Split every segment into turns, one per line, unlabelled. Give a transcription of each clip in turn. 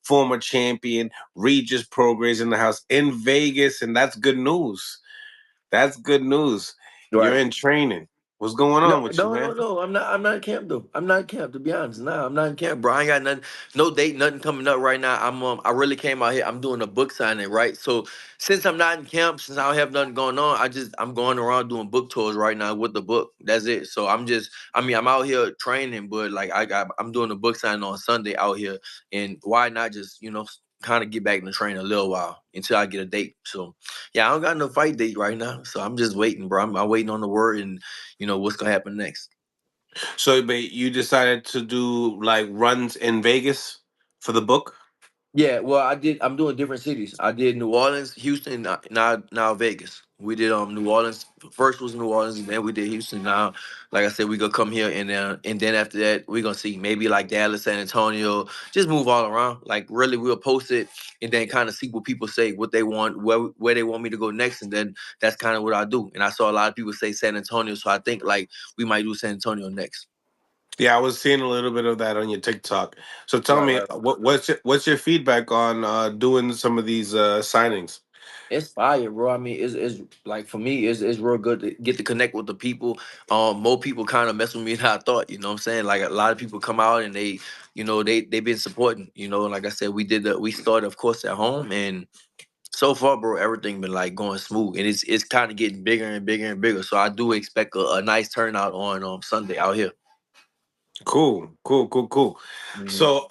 former champion, Regis Prograis in the house in Vegas, and that's good news. That's good news. You're
Right.
in training. What's going
No,
on with you,
no, no,
man?
no. I'm not in camp though. I'm not in camp to be honest. Nah, I'm not in camp, bro. I ain't got nothing, no date, nothing coming up right now. I really came out here. I'm doing a book signing, right? So since I'm not in camp, since I don't have nothing going on, I'm going around doing book tours right now with the book. That's it. So I'm out here training, but like I'm doing a book signing on Sunday out here, and why not just kind of get back in the train a little while until I get a date. So yeah, I don't got no fight date right now, so I'm just waiting, bro. I'm waiting on the word and what's gonna happen next.
So, but you decided to do like runs in Vegas for the book?
Yeah, well, I'm doing different cities. I did New Orleans, Houston, now Vegas. We did New Orleans. First was New Orleans, and then we did Houston. Now, like I said, we gonna come here, and then after that, we gonna see maybe like Dallas, San Antonio. Just move all around. Like really, we'll post it, and then kind of see what people say, what they want, where they want me to go next, and then that's kind of what I do. And I saw a lot of people say San Antonio, so I think like we might do San Antonio next.
Yeah, I was seeing a little bit of that on your TikTok. So tell
Right,
me,
right.
what's your feedback on doing some of these signings?
It's fire, bro. I mean, it's like for me, it's real good to get to connect with the people. More people kind of mess with me than I thought. You know what I'm saying? Like a lot of people come out and they've been supporting. Like I said, we started of course at home, and so far, bro, everything been like going smooth, and it's kind of getting bigger and bigger and bigger. So I do expect a nice turnout on Sunday out here.
Cool, cool, cool, cool.
Hmm.
So,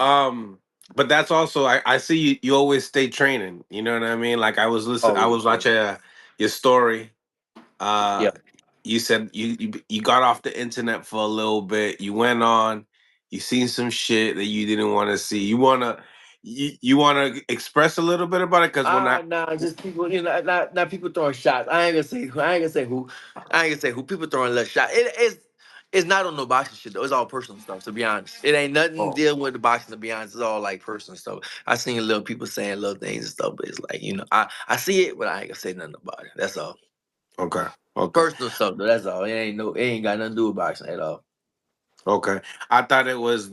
but that's also I see you always stay training. You know what I mean? Like I
Always,
was
bro.
watching your story. Uh,
Yeah.
you said you got off the internet for a little bit. You went on. You seen some shit that you didn't want to see. You wanna express a little bit about it because when I
Nah, just people, not people throwing shots. I ain't gonna say who. I ain't gonna say who. I ain't gonna say who. People throwing little shots. It's not on no boxing shit though. It's all personal stuff. To be honest, it ain't nothing
oh
dealing with the boxing. To be honest, it's all like personal stuff. I seen little people saying little things and stuff, but it's like I see it, but I ain't gonna say nothing about it. That's all.
okay okay
Personal stuff though. That's all. It ain't got nothing to do with boxing at all.
okay, I thought it was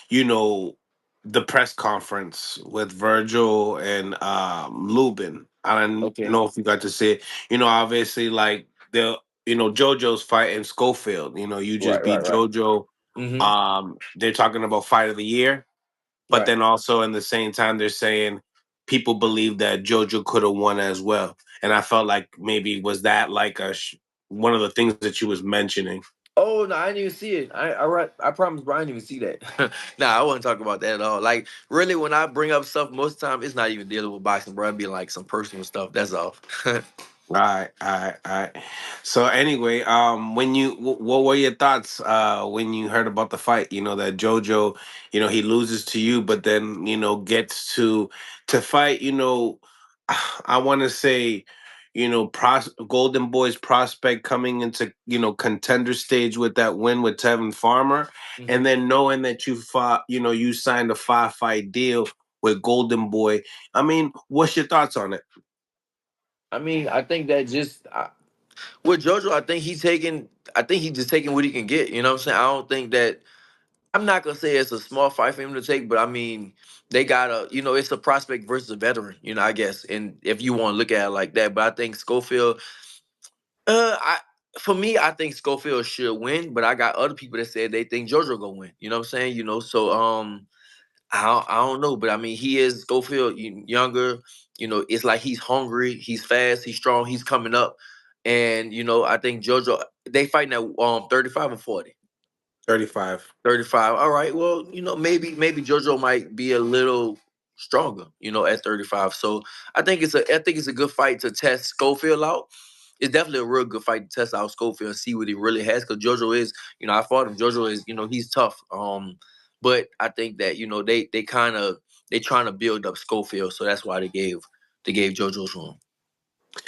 you know the press conference with Virgil and Lubin. I don't
Okay.
know if you got to see it. Obviously, like the Jojo's fighting Schofield. You just
Right,
beat
right, right.
Jojo.
Mm-hmm.
They're talking about fight of the year, but
Right.
then also in the same time they're saying people believe that Jojo could have won as well. And I felt like maybe was that like one of the things that you was mentioning.
Oh no, I didn't even see it. I promise, bro, I didn't even see that. Nah, I wasn't talking about that at all. Like, really, when I bring up stuff, most of the time it's not even dealing with boxing, bro. It'd be like some personal stuff. That's all.
All right, all right, all right. So anyway, what were your thoughts when you heard about the fight? That Jojo, he loses to you, but then gets to fight. I want to say, Golden Boy's prospect coming into contender stage with that win with Tevin Farmer, and
Hmm.
then knowing that you fought, you signed a 5-fight deal with Golden Boy. I mean, what's your thoughts on it?
I mean, I think that with JoJo, I think he's just taking what he can get. You know what I'm saying? I don't think that. I'm not gonna say it's a small fight for him to take, but I mean, they got it's a prospect versus a veteran. I guess, and if you want to look at it like that, but I think Schofield. I For me, I think Schofield should win, but I got other people that said they think JoJo gonna win. You know what I'm saying? So I don't know, but I mean, he is Schofield younger. It's like he's hungry, he's fast, he's strong, he's coming up, and I think JoJo they fighting at 35 and 40.
35.
35. All right. Well, maybe JoJo might be a little stronger, at 35. So I think it's a good fight to test Schofield out. It's definitely a real good fight to test out Schofield and see what he really has. Because JoJo is, I fought him. JoJo is, he's tough. But I think that they kind of they trying to build up Schofield, so that's why they gave JoJo to him.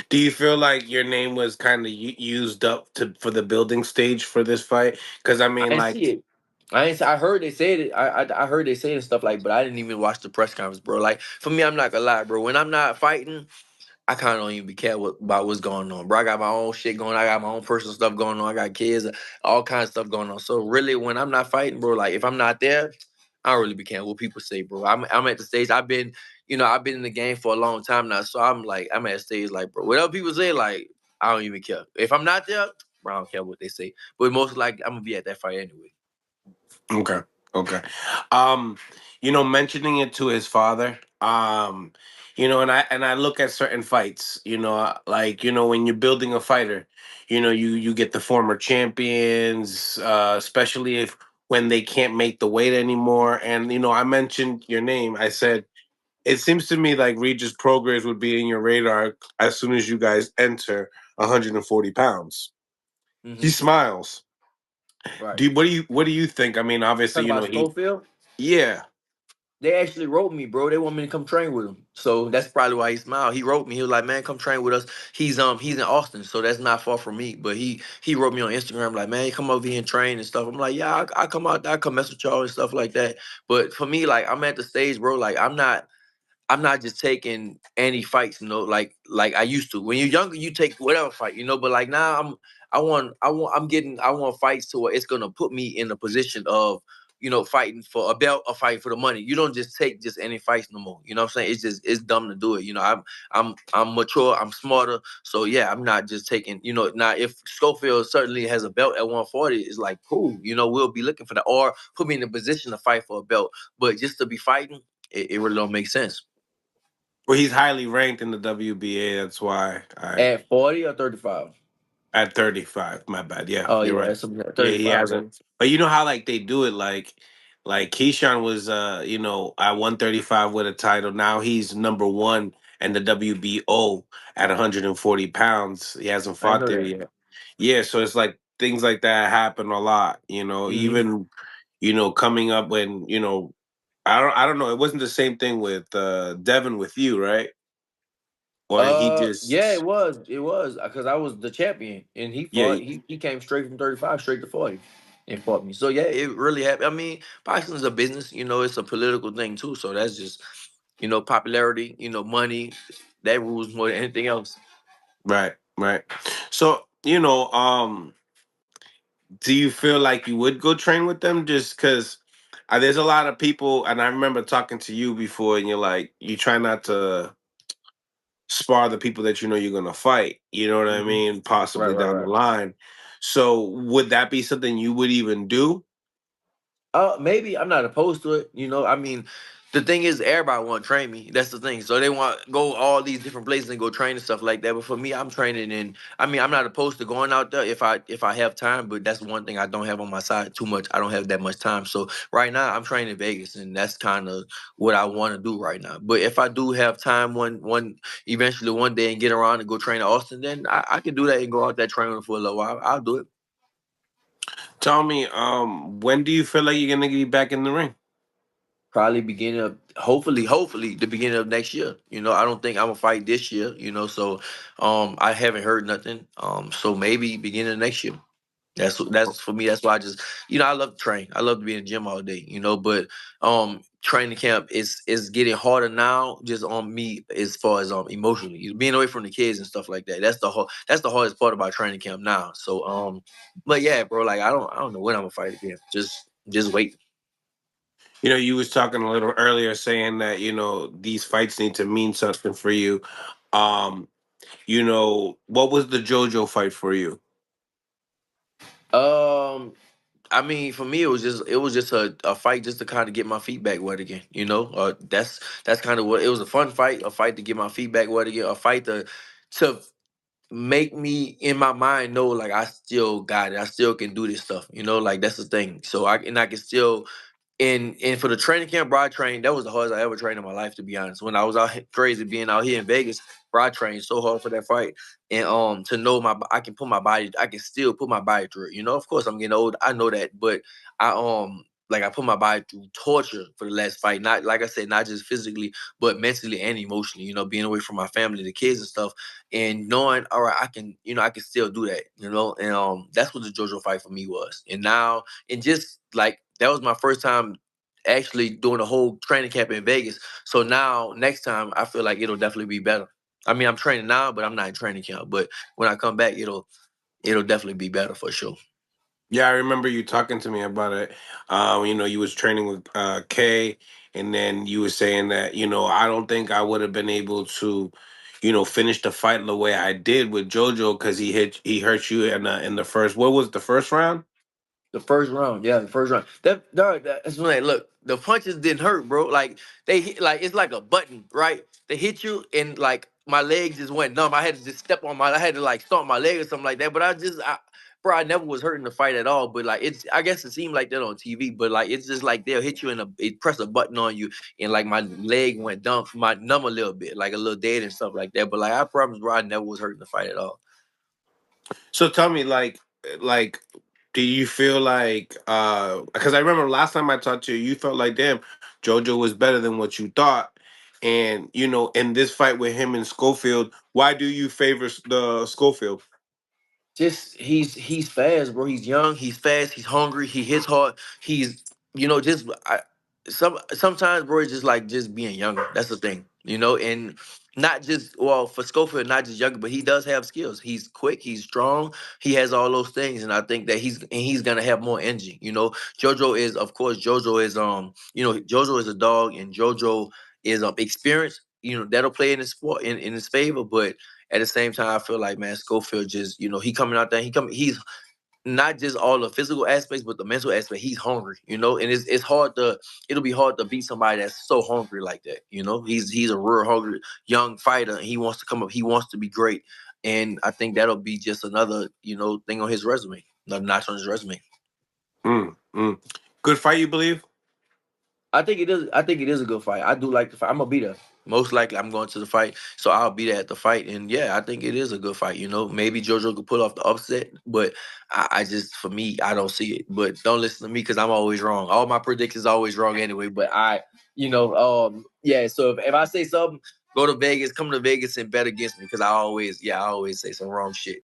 Do you feel like your name was kind of used up for the building stage for this fight? Because I
I
mean,
didn't see
like,
it. I heard they said it. I heard they saying stuff like, but I didn't even watch the press conference, bro. Like for me, I'm not gonna lie, bro. When I'm not fighting, I kind of don't even be care about what's going on, bro. I got my own shit going. I got my own personal stuff going on. I got kids, all kinds of stuff going on. So really, when I'm not fighting, bro, like if I'm not there, I don't really be caring what people say, bro. I'm at the stage. I've been in the game for a long time now, so I'm at a stage like, bro, whatever people say, like, I don't even care. If I'm not there, bro, I don't care what they say. But most likely, I'm gonna be at that fight anyway.
Okay. Okay. Um, mentioning it to his father, and I look at certain fights, like, when you're building a fighter, you get the former champions, especially if when they can't make the weight anymore. And I mentioned your name. I said it seems to me like Regis Prograis would be in your radar as soon as you guys enter 140 pounds. He
Hmm.
smiles.
Right.
What do you think? I mean, obviously,
Talking about
he
Schofield,
yeah.
they actually wrote me, bro. They want me to come train with them. So that's probably why he smiled. He wrote me. He was like, "Man, come train with us." He's in Austin, so that's not far from me. But he wrote me on Instagram like, "Man, come over here and train and stuff." I'm like, "Yeah, I come out, I come mess with y'all and stuff like that." But for me, like, I'm at the stage, bro. Like, I'm not just taking any fights, like I used to. When you're younger, you take whatever fight, But like now, I want fights to where it's gonna put me in a position of, fighting for a belt or fighting for the money. You don't just take just any fights no more. You know what I'm saying? It's dumb to do it. I'm mature, I'm smarter. So yeah, I'm not just taking. Now if Schofield certainly has a belt at 140, it's like cool. We'll be looking for that, or put me in a position to fight for a belt. But just to be fighting, it really don't make sense.
Well, he's highly ranked in the WBA. That's why I
At 40 or 35?
at 35. My bad. Yeah,
Oh
you're
yeah,
right.
it's something
Yeah, he
35
hasn't.
then.
But you know how like they do it, like Keyshawn was at 135 with a title. Now he's number one in the WBO at 140 pounds. He hasn't
I
fought
know
there
that.
yet. Yeah, so it's like things like that happen a lot.
Hmm.
Even coming up when I don't know. It wasn't the same thing with Devin with you, right? Or he
Yeah, it
just
was. It was because I was the champion, and he
yeah.
fought. He came straight from 35 straight to 40 and fought me. So yeah, it really happened. I mean, boxing is a business. It's a political thing too. So that's just popularity. Money. That rules more than anything else.
Right, right. So, do you feel like you would go train with them just because there's a lot of people, and I remember talking to you before, and you're like, you try not to spar the people that you know you're going to fight, you know what I
Hmm.
mean?
Right,
Possibly
right,
down the
right.
line. So, would that be something you would even do?
Maybe I'm not opposed to it. I mean, the thing is, everybody want to train me. That's the thing. So they want to go all these different places and go train and stuff like that. But for me, I'm training, and I mean, I'm not opposed to going out there if I have time. But that's one thing I don't have on my side too much. I don't have that much time. So right now, I'm training in Vegas, and that's kind of what I want to do right now. But if I do have time one eventually one day and get around and go train in Austin, then I can do that and go out there training for a little while. I'll do it.
Tell me, when do you feel like you're going to be back in the ring?
Probably beginning of hopefully the beginning of next year. I don't think I'm gonna fight this year. So I haven't heard nothing. So maybe beginning of next year. That's for me. That's why I just I love to train. I love to be in the gym all day. But training camp is getting harder now. Just on me as far as emotionally being away from the kids and stuff like that. That's the hardest part about training camp now. So but yeah, bro. Like I don't know when I'm gonna fight again. Just wait.
You was talking a little earlier saying that, these fights need to mean something for you. Um, what was the JoJo fight for you?
Um, I mean, for me, it was just a fight just to kind of get my feet back wet again. That's kind of what it was, a fun fight, a fight to get my feet back wet again, a fight to make me in my mind know like I still got it, I still can do this stuff. Like that's the thing. So I can still and for the training camp, bro, I trained. That was the hardest I ever trained in my life, to be honest. When I was crazy being out here in Vegas, bro, I trained so hard for that fight, and to know I can put my body, I can still put my body through it. Of course, I'm getting old. I know that, but I put my body through torture for the last fight. Not like I said, not just physically, but mentally and emotionally. Being away from my family, the kids and stuff, and knowing, all right, I can still do that. And that's what the JoJo fight for me was. And now, and just like that was my first time actually doing a whole training camp in Vegas. So now next time I feel like it'll definitely be better. I mean, I'm training now, but I'm not in training camp. But when I come back, it'll definitely be better for sure.
Yeah, I remember you talking to me about it. You was training with Kay, and then you were saying that, I don't think I would have been able to, finish the fight the way I did with Jojo because he hurt you in the first. What was the first round?
The first round, yeah, the first round. That, dog, that's when look. The punches didn't hurt, bro. Like they hit, like it's like a button, right? They hit you, and like my legs just went numb. I had to just step on my, I had to like stomp my leg or something like that. But bro, I never was hurting the fight at all. But like it's, I guess it seemed like that on TV. But like it's just like they'll hit you and it press a button on you, and like my leg went numb a little bit, like a little dead and stuff like that. But like I promise, bro, I never was hurting the fight at all.
So tell me, like, do you feel like because I remember last time I talked to you, you felt like damn, Jojo was better than what you thought. And in this fight with him and Schofield, why do you favor the Schofield?
Just he's fast, bro. He's young. He's fast. He's hungry. He hits hard. He's just sometimes, bro. It's just like just being younger. That's the thing, and not just well for Schofield, not just younger, but he does have skills. He's quick. He's strong. He has all those things, and I think that he's gonna have more energy. JoJo is, of course, JoJo is JoJo is a dog, and JoJo is experienced. That'll play in his sport in his favor, but at the same time, I feel like man, Schofield just he coming out there. He's not just all the physical aspects, but the mental aspect. He's hungry, and it's hard to it'll be hard to beat somebody that's so hungry like that. He's a real hungry young fighter. And he wants to come up. He wants to be great, and I think that'll be just another thing on his resume, another notch on his resume.
Mm, mm. Good fight, you believe?
I think it is. I think it is a good fight. I do like the fight. I'm gonna be there. Most likely, I'm going to the fight, so I'll be there at the fight. And yeah, I think it is a good fight. Maybe JoJo could pull off the upset, but I just, for me, I don't see it. But don't listen to me because I'm always wrong. All my predictions always wrong anyway. But yeah. So if I say something, go to Vegas, come to Vegas and bet against me because I always say some wrong shit.